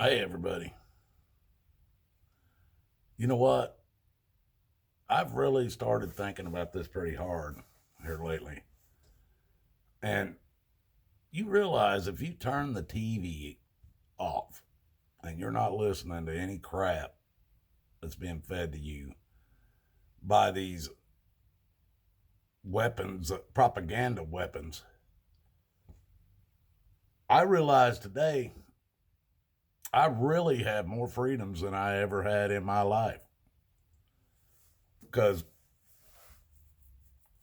Hey, everybody. You know what? I've really started thinking about this pretty hard here lately. And you realize if you turn the TV off and you're not listening to any crap that's being fed to you by these weapons, propaganda weapons, I realize today I really have more freedoms than I ever had in my life. Because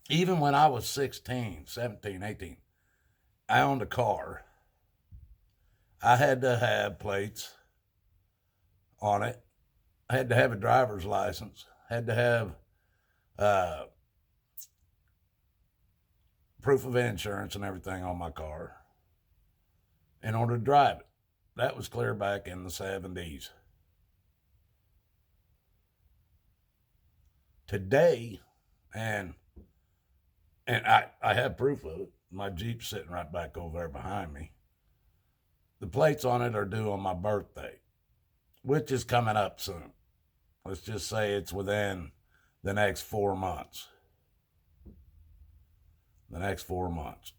even when I was 16, 17, 18, I owned a car. I had to have plates on it. I had to have a driver's license. Had to have uh, proof of insurance and everything on my car in order to drive it. That was clear back in the 70s. Today, and I have proof of it. My Jeep's sitting right back over there behind me. The plates on it are due on my birthday, which is coming up soon. Let's just say it's within the next 4 months. The next 4 months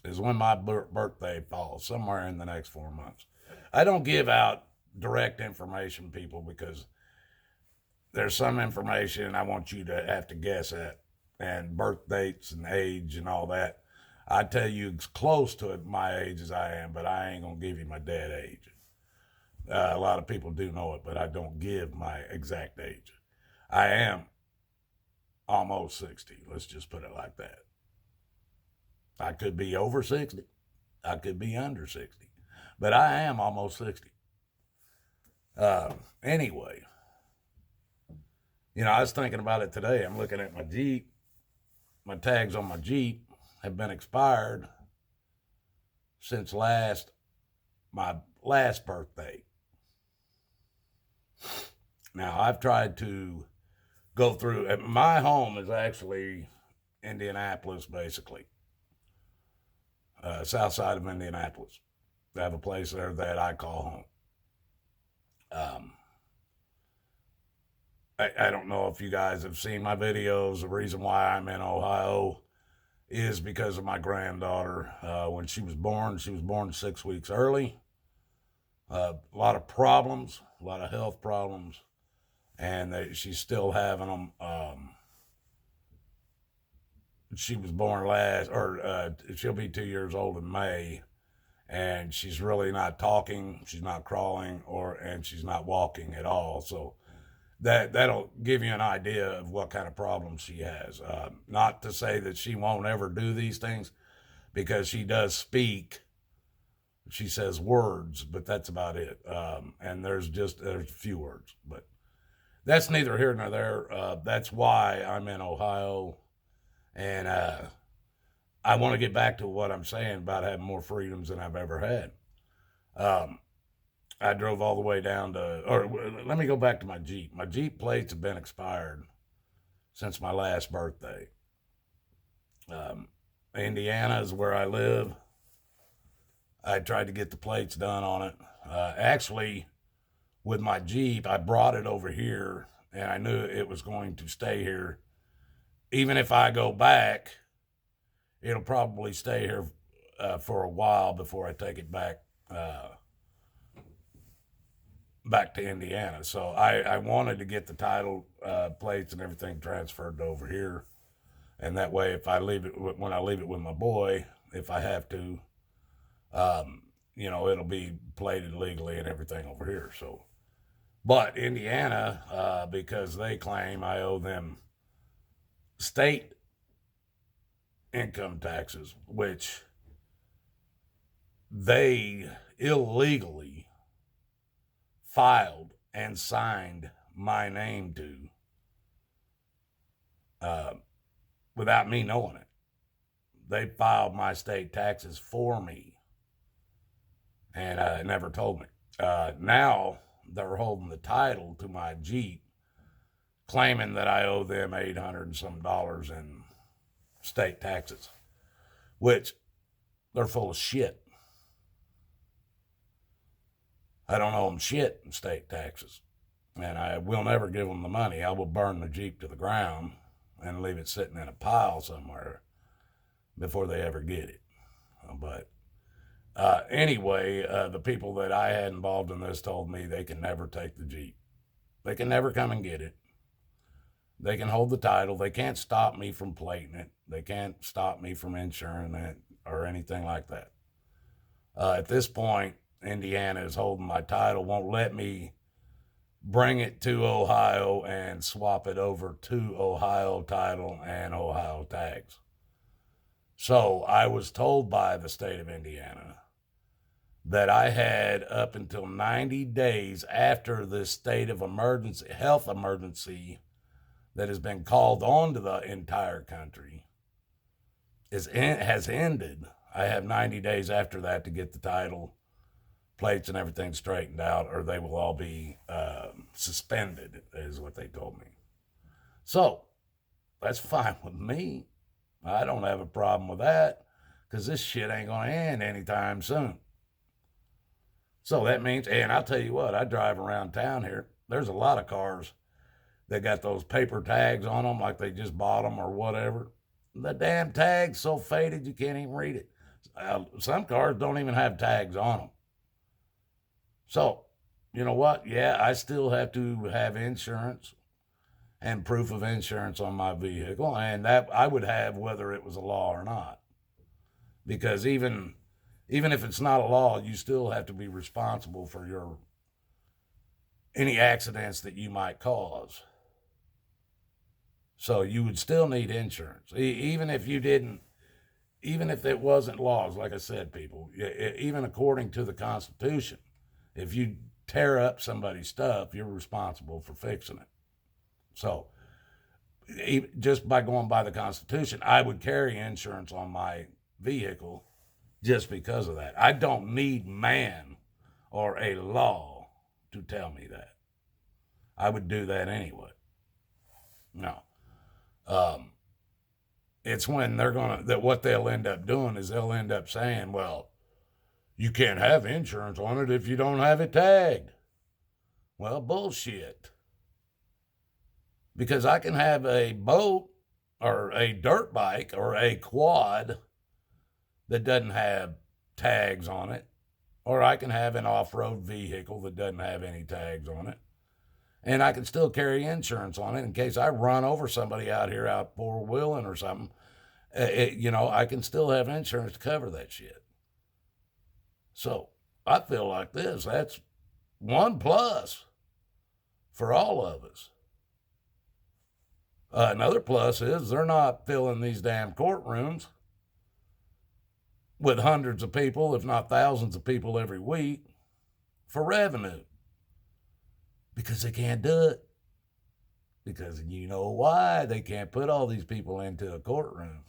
is when my birthday falls, somewhere in the next 4 months. I don't give out direct information, people, because there's some information I want you to have to guess at, and birth dates and age and all that. I tell you as close to my age as I am, but I ain't gonna give you my dead age. A lot of people do know it, but I don't give my exact age. I am almost 60. Let's just put it like that. I could be over 60. I could be under 60. But I am almost 60. Anyway, I was thinking about it today. I'm looking at my Jeep. My tags on my Jeep have been expired since my last birthday. Now, I've tried to go through. My home is actually Indianapolis, basically. South side of Indianapolis. I have a place there that I call home. I don't know if you guys have seen my videos. The reason why I'm in Ohio is because of my granddaughter. When she was born 6 weeks early. A lot of problems, a lot of health problems, and she's still having them. She was born she'll be 2 years old in May, and she's really not talking, she's not crawling, and she's not walking at all. So that'll give you an idea of what kind of problems she has. Not to say that she won't ever do these things, because she does speak. She says words, but that's about it. And there's a few words, but that's neither here nor there. That's why I'm in Ohio, and I want to get back to what I'm saying about having more freedoms than I've ever had. Um, I drove all the way down or let me go back to my Jeep. My Jeep plates have been expired since my last birthday. Indiana is where I live. I tried to get the plates done on it. Actually, with my Jeep, I brought it over here, and I knew it was going to stay here. Even if I go back, it'll probably stay here for a while before I take it back to Indiana. So I wanted to get the title plates and everything transferred over here, and that way, if I leave it when I leave it with my boy, if I have to, it'll be plated legally and everything over here. So, but Indiana, because they claim I owe them state income taxes, which they illegally filed and signed my name to without me knowing it. They filed my state taxes for me and never told me. Now they're holding the title to my Jeep, claiming that I owe them $800 and some in state taxes, which they're full of shit. I don't owe them shit in state taxes. And I will never give them the money. I will burn the Jeep to the ground and leave it sitting in a pile somewhere before they ever get it. But anyway, the people that I had involved in this told me they can never take the Jeep. They can never come and get it. They can hold the title. They can't stop me from plating it. They can't stop me from insuring it or anything like that. At this point, Indiana is holding my title, won't let me bring it to Ohio and swap it over to Ohio title and Ohio tags. So I was told by the state of Indiana that I had up until 90 days after this state of emergency, health emergency that has been called on to the entire country has ended. I have 90 days after that to get the title, plates, and everything straightened out, or they will all be suspended, is what they told me. So that's fine with me. I don't have a problem with that because this shit ain't going to end anytime soon. So that means, and I'll tell you what, I drive around town here. There's a lot of cars that got those paper tags on them like they just bought them or whatever. The damn tag's so faded you can't even read it. Some cars don't even have tags on them. So, you know what? Yeah, I still have to have insurance and proof of insurance on my vehicle, and that I would have whether it was a law or not. Because even if it's not a law, you still have to be responsible for any accidents that you might cause. So you would still need insurance, even if it wasn't laws. Like I said, people, even according to the Constitution, if you tear up somebody's stuff, you're responsible for fixing it. So just by going by the Constitution, I would carry insurance on my vehicle just because of that. I don't need man or a law to tell me that. I would do that anyway. No. It's when what they'll end up doing is they'll end up saying, well, you can't have insurance on it if you don't have it tagged. Well, bullshit. Because I can have a boat or a dirt bike or a quad that doesn't have tags on it, or I can have an off-road vehicle that doesn't have any tags on it, and I can still carry insurance on it in case I run over somebody out four-wheeling or something. I can still have insurance to cover that shit. So I feel like that's one plus for all of us. Another plus is they're not filling these damn courtrooms with hundreds of people, if not thousands of people every week for revenue. Because they can't do it. Because you know why? They can't put all these people into a courtroom.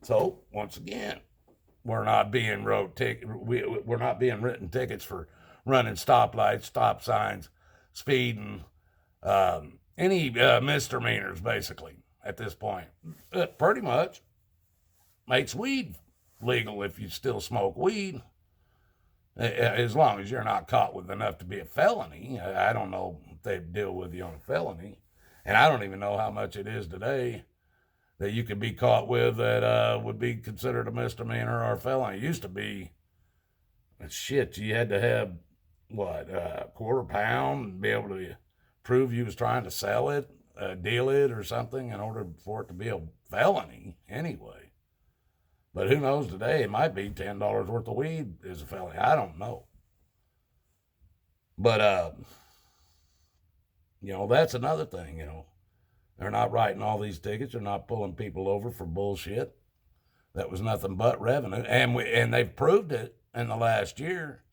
So, once again, we're not being written tickets for running stoplights, stop signs, speeding, any misdemeanors, basically, at this point. It pretty much makes weed legal if you still smoke weed, as long as you're not caught with enough to be a felony. I don't know if they deal with you on a felony, and I don't even know how much it is today that you could be caught with that would be considered a misdemeanor or a felony. It used to be, shit, you had to have, a quarter pound and be able to prove you was trying to sell it, deal it or something in order for it to be a felony anyway. But who knows today? It might be $10 worth of weed is a felony. I don't know. But, that's another thing, They're not writing all these tickets. They're not pulling people over for bullshit. That was nothing but revenue. And they've proved it in the last year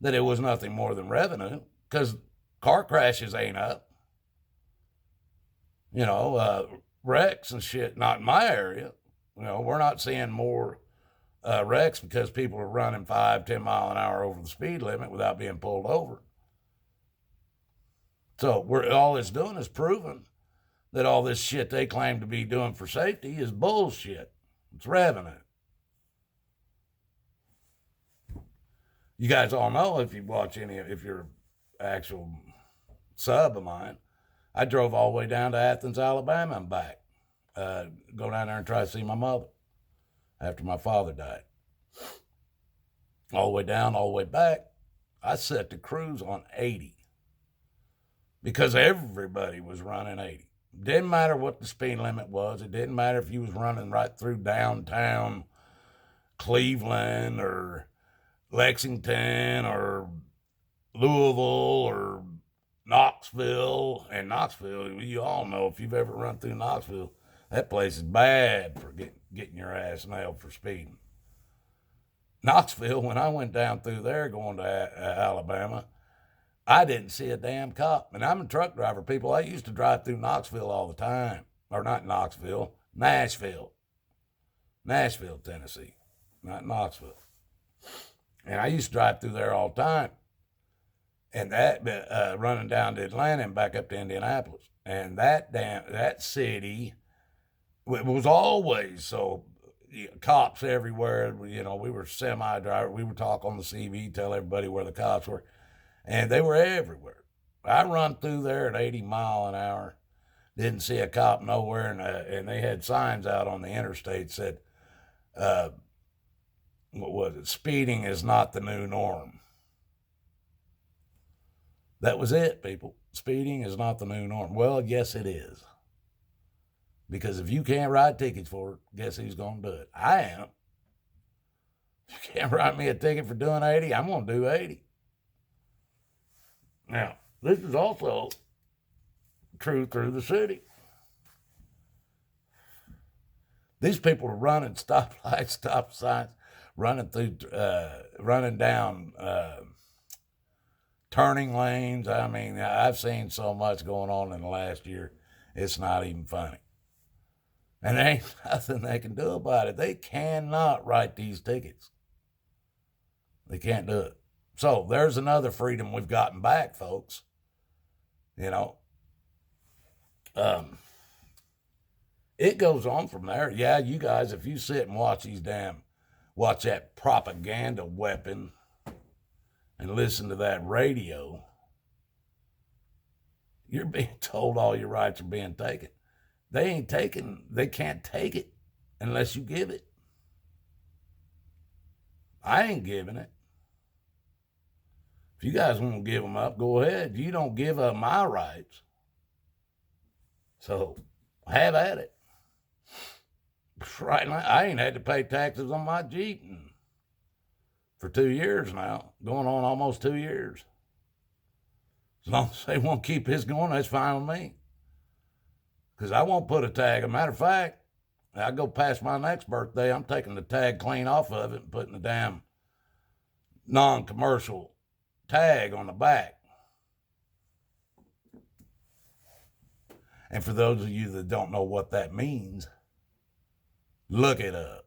that it was nothing more than revenue because car crashes ain't up. Wrecks and shit, not in my area. We're not seeing more wrecks because people are running 5-10 mile an hour over the speed limit without being pulled over. So all it's doing is proving that all this shit they claim to be doing for safety is bullshit. It's revenue. You guys all know if you watch if you're actual sub of mine, I drove all the way down to Athens, Alabama and back. Go down there and try to see my mother after my father died. All the way down, all the way back. I set the cruise on 80 because everybody was running 80. Didn't matter what the speed limit was. It didn't matter if you was running right through downtown Cleveland or Lexington or Louisville or Knoxville. And Knoxville, you all know if you've ever run through Knoxville, that place is bad for getting your ass nailed for speeding. Knoxville, when I went down through there going to Alabama, I didn't see a damn cop. And I'm a truck driver, people. I used to drive through Knoxville all the time. Or not Knoxville, Nashville, Tennessee, not Knoxville. And I used to drive through there all the time. And that running down to Atlanta and back up to Indianapolis. And that city, it was always so cops everywhere. We were semi-driver. We would talk on the CV, tell everybody where the cops were. And they were everywhere. I run through there at 80 mile an hour. Didn't see a cop nowhere. And they had signs out on the interstate said, what was it? Speeding is not the new norm. That was it, people. Speeding is not the new norm. Well, yes, it is. Because if you can't write tickets for it, guess who's going to do it? I am. If you can't write me a ticket for doing 80, I'm going to do 80. Now, this is also true through the city. These people are running stoplights, stop signs, running down turning lanes. I mean, I've seen so much going on in the last year, it's not even funny. And there ain't nothing they can do about it. They cannot write these tickets. They can't do it. So there's another freedom we've gotten back, folks. It goes on from there. Yeah, you guys, if you sit and watch that propaganda weapon and listen to that radio, you're being told all your rights are being taken. They can't take it unless you give it. I ain't giving it. If you guys want to give them up, go ahead. You don't give up my rights. So have at it. Right now, I ain't had to pay taxes on my Jeep for 2 years now, going on almost 2 years. As long as they won't keep this going, that's fine with me. Because I won't put a tag. As a matter of fact, I go past my next birthday, I'm taking the tag clean off of it and putting the damn non-commercial tag on the back. And for those of you that don't know what that means, look it up.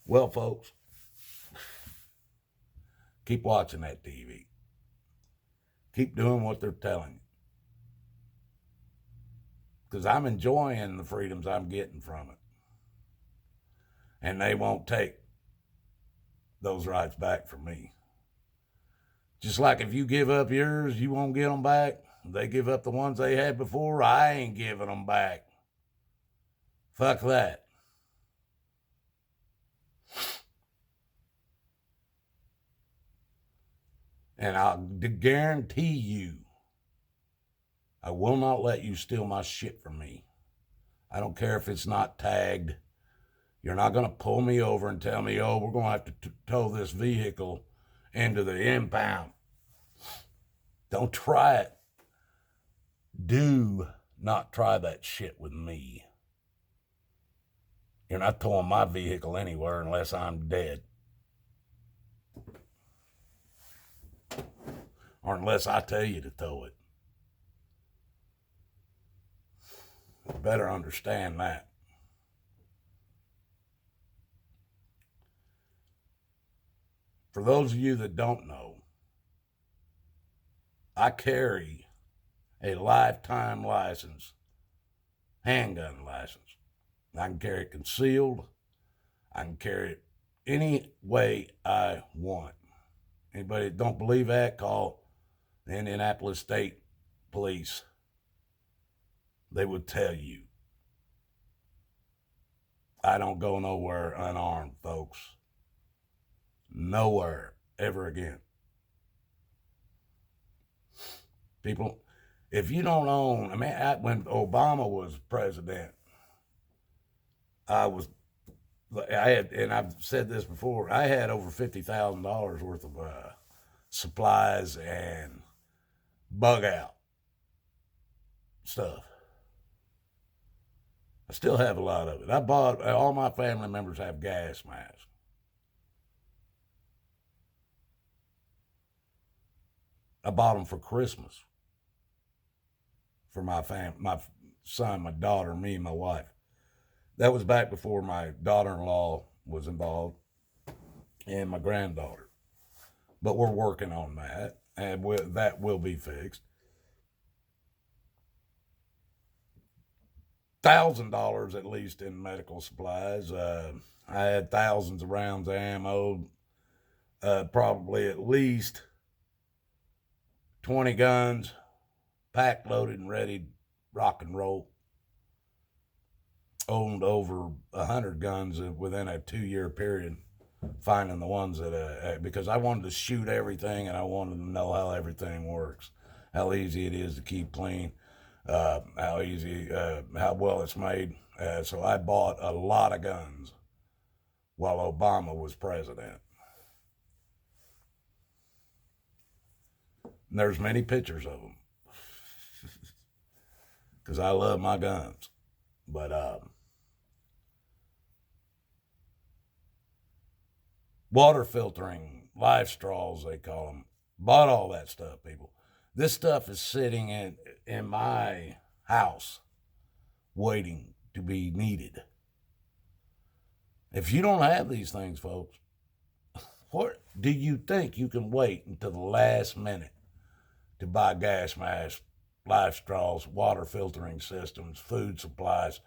Well, folks, keep watching that TV. Keep doing what they're telling you. Because I'm enjoying the freedoms I'm getting from it. And they won't take those rights back from me. Just like if you give up yours, you won't get them back. They give up the ones they had before, I ain't giving them back. Fuck that. And I'll guarantee you, I will not let you steal my shit from me. I don't care if it's not tagged. You're not going to pull me over and tell me, oh, we're going to have to tow this vehicle into the impound. Don't try it. Do not try that shit with me. You're not towing my vehicle anywhere unless I'm dead. Or unless I tell you to tow it. You better understand that. For those of you that don't know, I carry a lifetime license, handgun license. I can carry it concealed. I can carry it any way I want. Anybody that don't believe that, call the Indianapolis State Police. They would tell you. I don't go nowhere unarmed, folks. Nowhere ever again. People, if you don't own, when Obama was president, and I've said this before, I had over $50,000 worth of supplies and bug out stuff. I still have a lot of it. I bought, all my family members have gas masks. I bought them for Christmas for my son, my daughter, me, and my wife. That was back before my daughter-in-law was involved and my granddaughter. But we're working on that, and that will be fixed. $1,000 at least in medical supplies. I had thousands of rounds of ammo, probably at least 20 guns, packed, loaded, and ready, rock and roll. Owned over 100 guns within a 2-year period, finding the ones that, because I wanted to shoot everything and I wanted to know how everything works, how easy it is to keep clean, how well it's made. So I bought a lot of guns while Obama was president. And there's many pictures of them because I love my guns. But water filtering, life straws, they call them. Bought all that stuff, people. This stuff is sitting in my house waiting to be needed. If you don't have these things, folks, what do you think you can wait until the last minute to buy gas masks, life straws, water filtering systems, food supplies,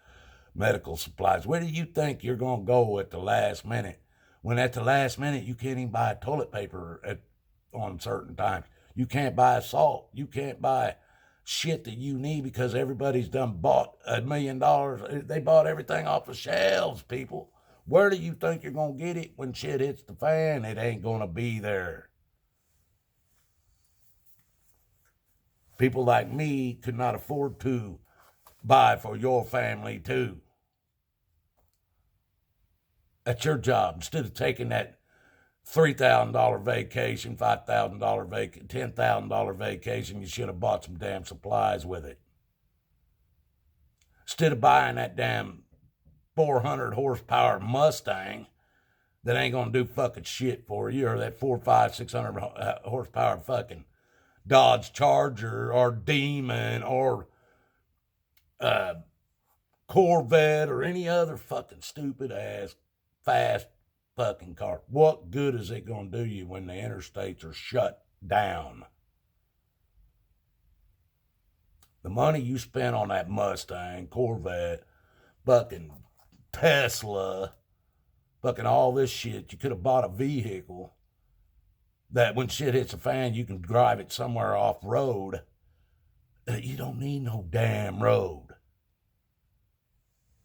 medical supplies? Where do you think you're going to go at the last minute? When at the last minute you can't even buy toilet paper on certain times. You can't buy salt. You can't buy shit that you need because everybody's done bought $1 million. They bought everything off the shelves, people. Where do you think you're going to get it when shit hits the fan? It ain't going to be there. People like me could not afford to buy for your family too. That's your job. Instead of taking that $3,000 vacation, $5,000 vacation, $10,000 vacation, you should have bought some damn supplies with it. Instead of buying that damn 400 horsepower Mustang that ain't gonna do fucking shit for you, or that 400, 500, 600 horsepower fucking Dodge Charger or Demon or Corvette or any other fucking stupid ass fast fucking car. What good is it going to do you when the interstates are shut down? The money you spent on that Mustang, Corvette, fucking Tesla, fucking all this shit, you could have bought a vehicle that when shit hits the fan, you can drive it somewhere off road. You don't need no damn road.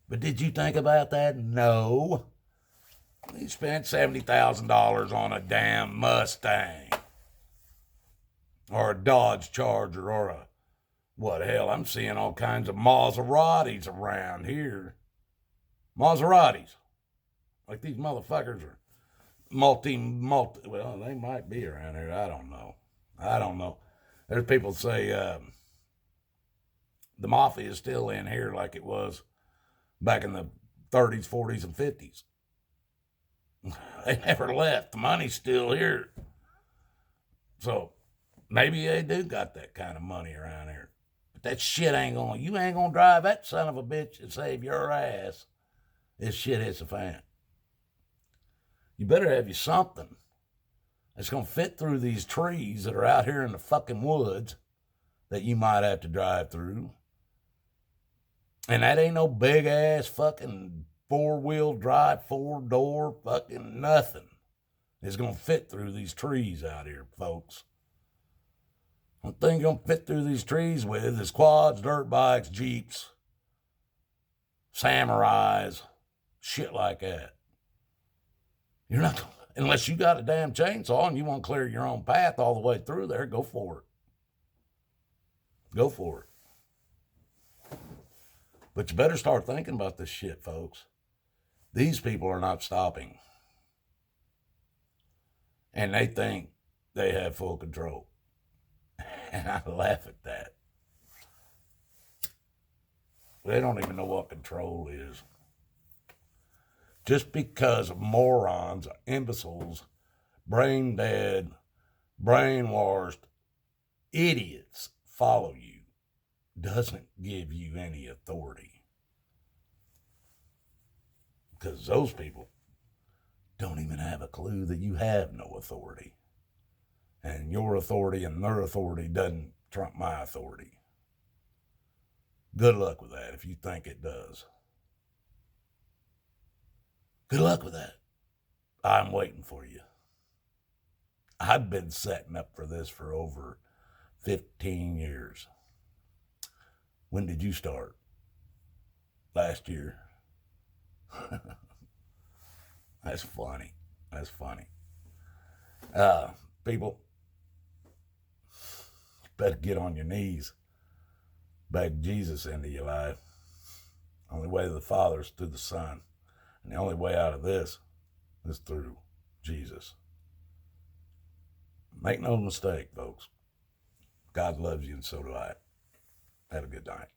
But did you think about that? No. You spent $70,000 on a damn Mustang or a Dodge Charger or a, what hell, I'm seeing all kinds of Maseratis around here. Maseratis. Like these motherfuckers are multi, well, they might be around here. I don't know. There's people say the mafia is still in here like it was back in the 30s, 40s, and 50s. They never left. The money's still here. So maybe they do got that kind of money around here. But that shit you ain't gonna drive that son of a bitch and save your ass if shit hits the fan. You better have you something that's gonna fit through these trees that are out here in the fucking woods that you might have to drive through. And that ain't no big ass fucking 4-wheel drive, 4-door fucking nothing. It's going to fit through these trees out here, folks. One thing you're going to fit through these trees with is quads, dirt bikes, Jeeps, Samurais, shit like that. You're not, unless you got a damn chainsaw and you want to clear your own path all the way through there, go for it. Go for it. But you better start thinking about this shit, folks. These people are not stopping. And they think they have full control. And I laugh at that. They don't even know what control is. Just because morons, imbeciles, brain dead, brainwashed idiots follow you doesn't give you any authority. Because those people don't even have a clue that you have no authority. And your authority and their authority doesn't trump my authority. Good luck with that if you think it does. Good luck with that. I'm waiting for you. I've been setting up for this for over 15 years. When did you start? Last year. That's funny. That's funny. People, you better get on your knees. Beg Jesus into your life. Only way to the Father is through the Son. And the only way out of this is through Jesus. Make no mistake, folks. God loves you and so do I. Have a good night.